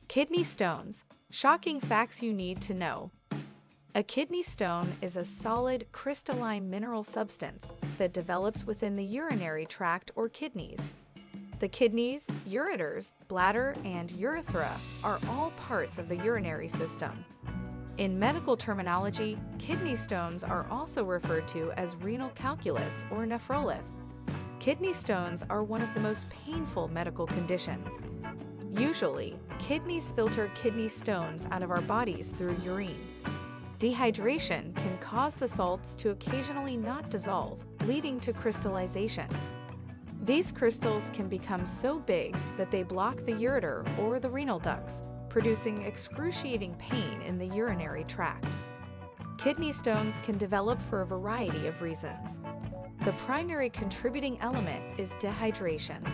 Kidney stones. Shocking facts you need to know. A kidney stone is a solid, crystalline mineral substance that develops within the urinary tract or kidneys. The kidneys, ureters, bladder, and urethra are all parts of the urinary system. In medical terminology, kidney stones are also referred to as renal calculus or nephrolith. Kidney stones are one of the most painful medical conditions. Usually, kidneys filter kidney stones out of our bodies through urine. Dehydration can cause the salts to occasionally not dissolve, leading to crystallization. These crystals can become so big that they block the ureter or the renal ducts, producing excruciating pain in the urinary tract. Kidney stones can develop for a variety of reasons. The primary contributing element is dehydration.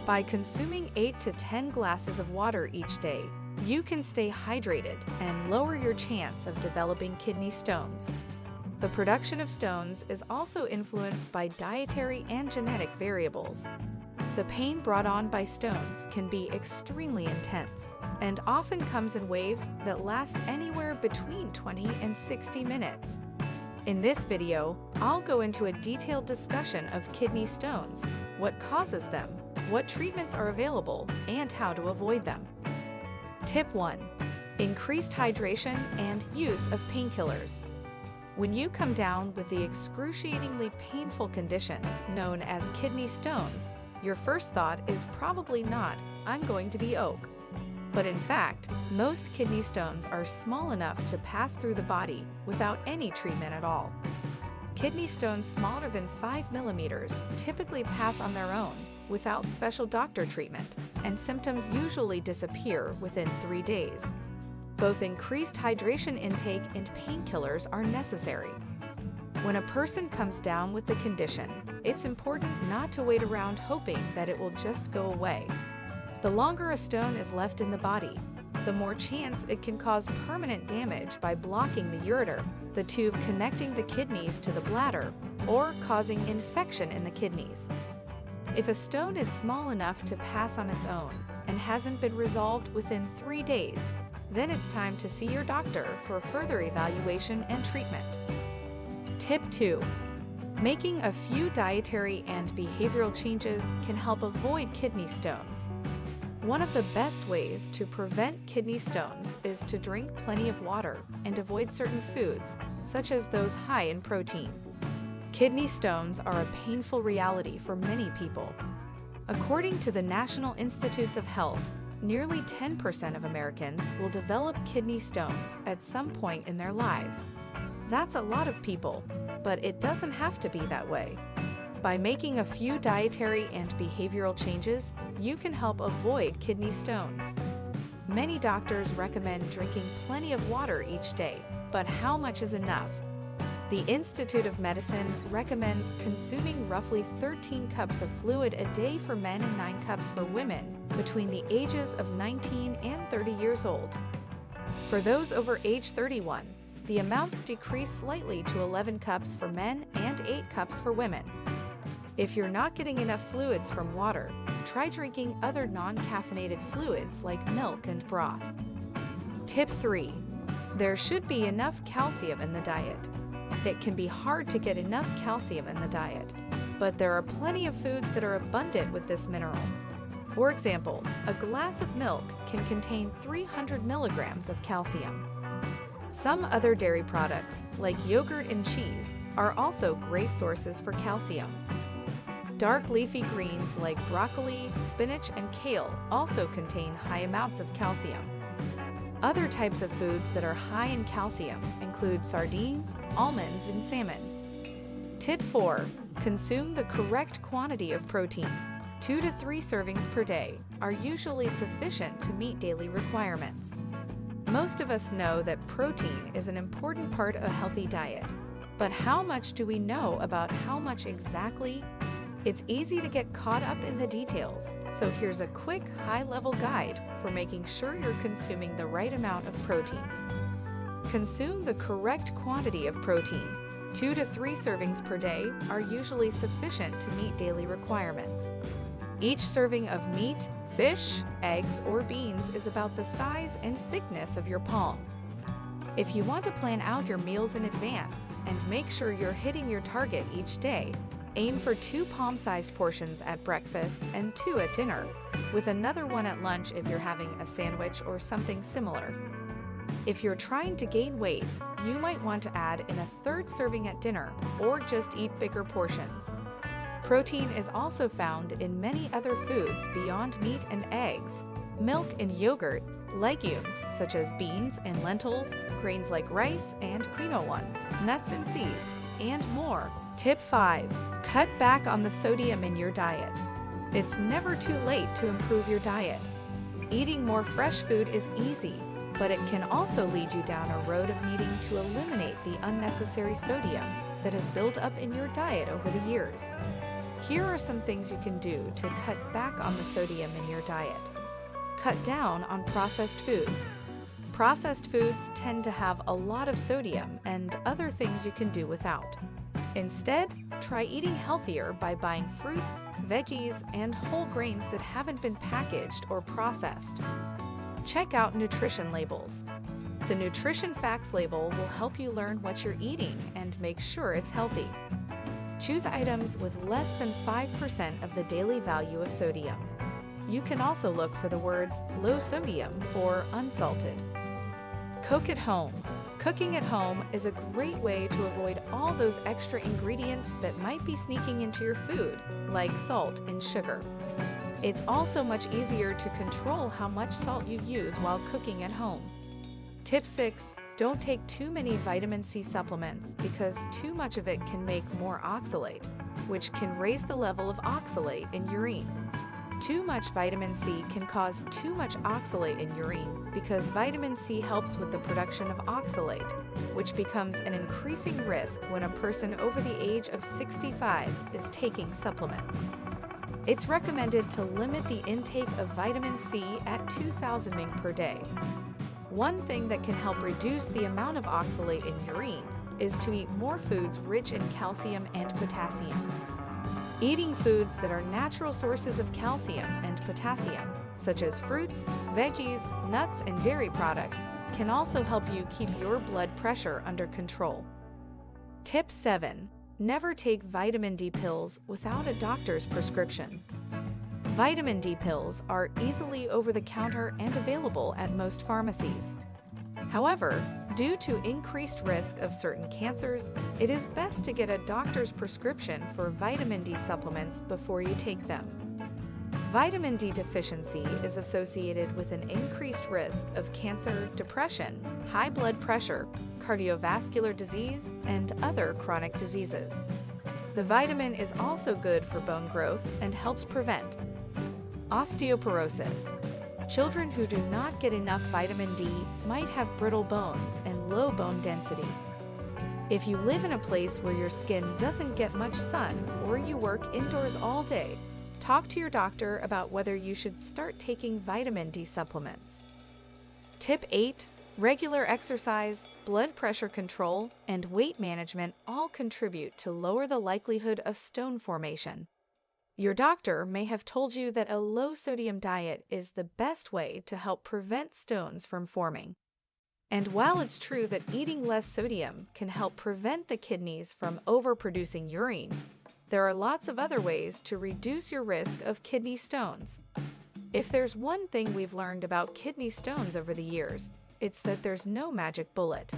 By consuming 8 to 10 glasses of water each day, you can stay hydrated and lower your chance of developing kidney stones. The production of stones is also influenced by dietary and genetic variables. The pain brought on by stones can be extremely intense and often comes in waves that last anywhere between 20 and 60 minutes. In this video, I'll go into a detailed discussion of kidney stones, what causes them, what treatments are available, and how to avoid them. Tip 1. Increased hydration and use of painkillers. When you come down with the excruciatingly painful condition known as kidney stones, your first thought is probably not, "I'm going to be OK." But in fact, most kidney stones are small enough to pass through the body without any treatment at all. Kidney stones smaller than 5 millimeters typically pass on their own without special doctor treatment, and symptoms usually disappear within 3 days. Both increased hydration intake and painkillers are necessary. When a person comes down with the condition, it's important not to wait around hoping that it will just go away. The longer a stone is left in the body, the more chance it can cause permanent damage by blocking the ureter, the tube connecting the kidneys to the bladder, or causing infection in the kidneys. If a stone is small enough to pass on its own and hasn't been resolved within 3 days, then it's time to see your doctor for further evaluation and treatment. Tip 2. Making a few dietary and behavioral changes can help avoid kidney stones. One of the best ways to prevent kidney stones is to drink plenty of water and avoid certain foods, such as those high in protein. Kidney stones are a painful reality for many people. According to the National Institutes of Health, nearly 10% of Americans will develop kidney stones at some point in their lives. That's a lot of people, but it doesn't have to be that way. By making a few dietary and behavioral changes, you can help avoid kidney stones. Many doctors recommend drinking plenty of water each day, but how much is enough? The Institute of Medicine recommends consuming roughly 13 cups of fluid a day for men and 9 cups for women between the ages of 19 and 30 years old. For those over age 31, the amounts decrease slightly to 11 cups for men and 8 cups for women. If you're not getting enough fluids from water, try drinking other non-caffeinated fluids like milk and broth. Tip 3. There should be enough calcium in the diet. It can be hard to get enough calcium in the diet, but there are plenty of foods that are abundant with this mineral. For example, a glass of milk can contain 300 milligrams of calcium. Some other dairy products, like yogurt and cheese, are also great sources for calcium. Dark leafy greens like broccoli, spinach, and kale also contain high amounts of calcium. Other types of foods that are high in calcium include sardines, almonds, and salmon. Tip 4. Consume the correct quantity of protein. 2 to 3 servings per day are usually sufficient to meet daily requirements. Most of us know that protein is an important part of a healthy diet, but how much do we know about how much exactly? It's easy to get caught up in the details, so here's a quick high-level guide for making sure you're consuming the right amount of protein. Consume the correct quantity of protein. 2 to 3 servings per day are usually sufficient to meet daily requirements. Each serving of meat, Fish, eggs, or beans is about the size and thickness of your palm. If you want to plan out your meals in advance and make sure you're hitting your target each day, aim for 2 palm-sized portions at breakfast and 2 at dinner, with another one at lunch if you're having a sandwich or something similar. If you're trying to gain weight, you might want to add in a 3rd serving at dinner or just eat bigger portions. Protein is also found in many other foods beyond meat and eggs: milk and yogurt, legumes such as beans and lentils, grains like rice and quinoa, nuts and seeds, and more. Tip 5. Cut back on the sodium in your diet. It's never too late to improve your diet. Eating more fresh food is easy, but it can also lead you down a road of needing to eliminate the unnecessary sodium that has built up in your diet over the years. Here are some things you can do to cut back on the sodium in your diet. Cut down on processed foods. Processed foods tend to have a lot of sodium and other things you can do without. Instead, try eating healthier by buying fruits, veggies, and whole grains that haven't been packaged or processed. Check out nutrition labels. The nutrition facts label will help you learn what you're eating and make sure it's healthy. Choose items with less than 5% of the daily value of sodium. You can also look for the words low sodium or unsalted. Cook at home. Cooking at home is a great way to avoid all those extra ingredients that might be sneaking into your food, like salt and sugar. It's also much easier to control how much salt you use while cooking at home. Tip 6. Don't take too many vitamin C supplements because too much of it can make more oxalate, which can raise the level of oxalate in urine. Too much vitamin C can cause too much oxalate in urine because vitamin C helps with the production of oxalate, which becomes an increasing risk when a person over the age of 65 is taking supplements. It's recommended to limit the intake of vitamin C at 2,000 mg per day. One thing that can help reduce the amount of oxalate in urine is to eat more foods rich in calcium and potassium. Eating foods that are natural sources of calcium and potassium, such as fruits, veggies, nuts, and dairy products, can also help you keep your blood pressure under control. Tip 7. Never take vitamin D pills without a doctor's prescription. Vitamin D pills are easily over-the-counter and available at most pharmacies. However, due to increased risk of certain cancers, it is best to get a doctor's prescription for vitamin D supplements before you take them. Vitamin D deficiency is associated with an increased risk of cancer, depression, high blood pressure, cardiovascular disease, and other chronic diseases. The vitamin is also good for bone growth and helps prevent osteoporosis. Children who do not get enough vitamin D might have brittle bones and low bone density. If you live in a place where your skin doesn't get much sun or you work indoors all day, talk to your doctor about whether you should start taking vitamin D supplements. Tip 8. Regular exercise, blood pressure control, and weight management all contribute to lower the likelihood of stone formation. Your doctor may have told you that a low-sodium diet is the best way to help prevent stones from forming. And while it's true that eating less sodium can help prevent the kidneys from overproducing urine, there are lots of other ways to reduce your risk of kidney stones. If there's one thing we've learned about kidney stones over the years, it's that there's no magic bullet.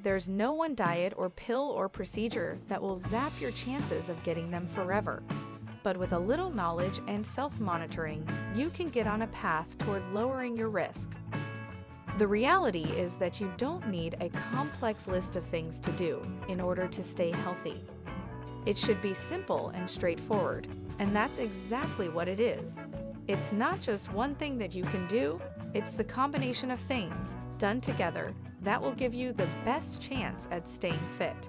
There's no one diet or pill or procedure that will zap your chances of getting them forever. But with a little knowledge and self-monitoring, you can get on a path toward lowering your risk. The reality is that you don't need a complex list of things to do in order to stay healthy. It should be simple and straightforward, and that's exactly what it is. It's not just one thing that you can do, it's the combination of things, done together, that will give you the best chance at staying fit.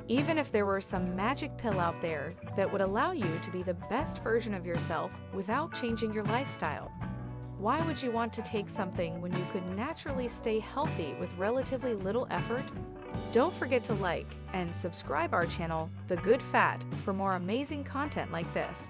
Even if there were some magic pill out there that would allow you to be the best version of yourself without changing your lifestyle, why would you want to take something when you could naturally stay healthy with relatively little effort? Don't forget to like and subscribe our channel, The Good Fat, for more amazing content like this.